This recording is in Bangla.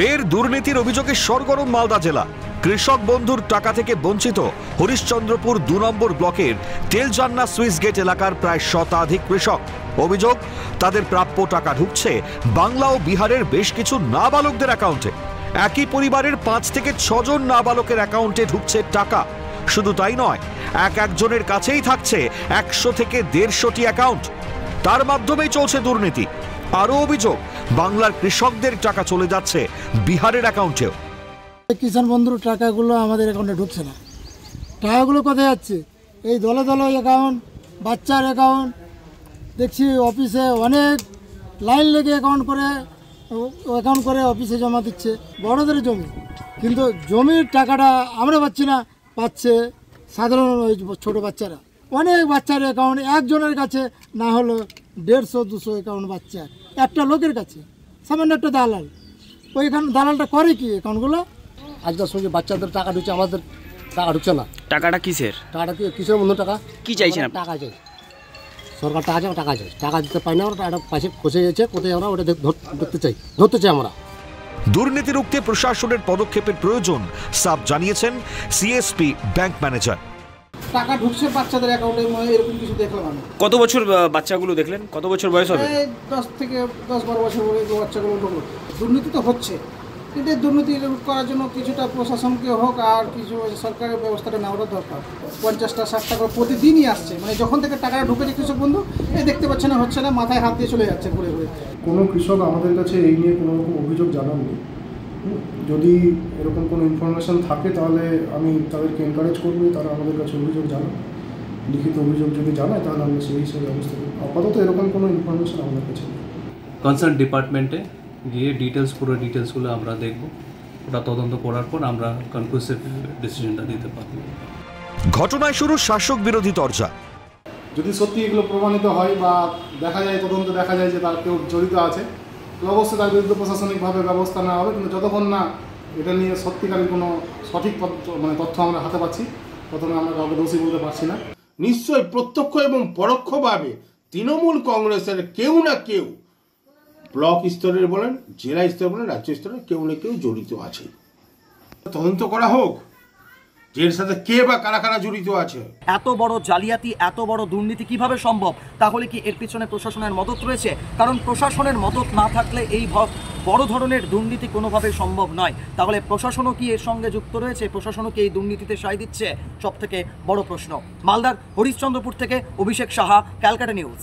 ফের দুর্নীতির অভিযোগে সরগরম মালদা জেলা। কৃষক বন্ধুর টাকা থেকে বঞ্চিত হরিশ্চন্দ্রপুর ২ নম্বর ব্লকের তেলজান্না সুইচ গেট এলাকার প্রায় শতাধিক কৃষক। অভিযোগ, তাদের প্রাপ্য টাকা ঢুকছে বাংলা ও বিহারের বেশ কিছু নাবালকদের অ্যাকাউন্টে। একই পরিবারের ৫ থেকে ৬ জন নাবালকের অ্যাকাউন্টে ঢুকছে টাকা। শুধু তাই নয়, একজনের কাছেই থাকছে ১০০ থেকে ১৫০টি অ্যাকাউন্ট। তার মাধ্যমেই চলছে দুর্নীতি। আরও অভিযোগ, বাংলার কৃষকদের টাকা চলে যাচ্ছে বিহারের অ্যাকাউন্টেও। কিষাণ বন্ধুর টাকাগুলো আমাদের অ্যাকাউন্টে ঢুকছে না। টাকাগুলো কোথায় যাচ্ছে? এই দলে দলে অ্যাকাউন্ট, বাচ্চার অ্যাকাউন্ট। দেখছি অফিসে অনেক লাইন লেগে অ্যাকাউন্ট করে অফিসে জমা দিচ্ছে, বড়দের জমি। কিন্তু জমির টাকাটা আমরা পাচ্ছি না, পাচ্ছে সাধারণ ওই ছোটো বাচ্চারা। অনেক বাচ্চার অ্যাকাউন্ট, একজনের কাছে না হলো ১৫০-২০০ অ্যাকাউন্ট বাচ্চা, একটা লোকের কাছে, সামান্য একটা দালাল। ওইখানে দালালটা করে কি অ্যাকাউন্টগুলো? আজকের সঙ্গে বাচ্চাদের টাকা ঢুকছে, আমাদের টাকা ঢুকছে না। টাকাটা কিসের? টাকাটা কিসের বন্ধু টাকা? কি চাইছেন? টাকা চাই, সরকার টাকা চাই, টাকা দিতে পাই না। ওরা টাকাটা পাশে ফসে গেছে, কোথায় আমরা ওটা ধরতে চাই আমরা। দুর্নীতি রুখতে প্রশাসনের পদক্ষেপের প্রয়োজন, সাফ জানিয়েছেন সিএসপি ব্যাংক ম্যানেজার। টাকা ঢুকছে বাচ্চাদের অ্যাকাউন্টে, এরকম কিছু দেখলাম আমি। কত বছর বাচ্চাগুলো দেখলেন? কত বছর বয়স হবে? 10 থেকে 10-12 বছর বাচ্চাগুলো ঢুকলো। দুর্নীতি তো হচ্ছে, কিন্তু দুর্নীতি করার জন্য কিছুটা প্রশাসনকে হোক আর কিছু সরকারের ব্যবস্থাটা নেওয়াটা দরকার। 50টা 60টা করে প্রতিদিনই আসছে, মানে যখন থেকে টাকাটা ঢুকেছে কৃষক বন্ধু এই দেখতে পাচ্ছে না, হচ্ছে না, মাথায় হাত দিয়ে চলে যাচ্ছে ঘুরে ঘুরে। কোনো কৃষক আমাদের কাছে এই নিয়ে কোনো রকম অভিযোগ জানাননি। যদি এরকম কোনো ইনফরমেশান থাকে তাহলে আমি তাদেরকে এনকারেজ করবো তারা আমাদের কাছে অভিযোগ জানান। লিখিত অভিযোগ যদি জানায় তাহলে আমরা সেই হিসেবে ব্যবস্থা করব। আপাতত এরকম কোনো ইনফরমেশান আমাদের কাছে নেই। কনসার্ন ডিপার্টমেন্টে গিয়ে পুরো ডিটেলসগুলো আমরা দেখব। ওটা তদন্ত করার পর আমরা কনক্লুসিভ ডিসিশনটা দিতে পারব। ঘটনায় শুরু শাসক বিরোধী তরজা। যদি সত্যি এগুলো প্রমাণিত হয় বা দেখা যায়, তদন্ত দেখা যায় যে তার কেউ জড়িত আছে, তো অবশ্যই তার বিরুদ্ধে প্রশাসনিকভাবে ব্যবস্থা নেওয়া হবে। কিন্তু যতক্ষণ না এটা নিয়ে সত্যিকারের কোনো সঠিক তথ্য আমরা হাতে পাচ্ছি, ততক্ষণ আমরা কাউকে দোষী বলতে পারছি না। নিশ্চয়ই প্রত্যক্ষ এবং পরোক্ষভাবে তৃণমূল কংগ্রেসের কেউ না কেউ, ব্লক স্তরের বলেন, জেলা স্তরের বলেন, রাজ্য স্তরের কেউ না কেউ জড়িত আছে। তদন্ত করা হোক যে এর সাথে কে বা কারা কারা জড়িত আছে। এত বড় জালিয়াতি, এত বড় দুর্নীতি কিভাবে সম্ভব? তাহলে কি এর পিছনে প্রশাসনের মদত রয়েছে? কারণ প্রশাসনের মদত না থাকলে এই বড় ধরনের দুর্নীতি কোনোভাবে সম্ভব নয়। তাহলে প্রশাসনও কি এর সঙ্গে যুক্ত রয়েছে? প্রশাসনও কি এই দুর্নীতিতে সায় দিচ্ছে? সব থেকে বড় প্রশ্ন। মালদার হরিশ্চন্দ্রপুর থেকে অভিষেক সাহা, ক্যালকাটা নিউজ।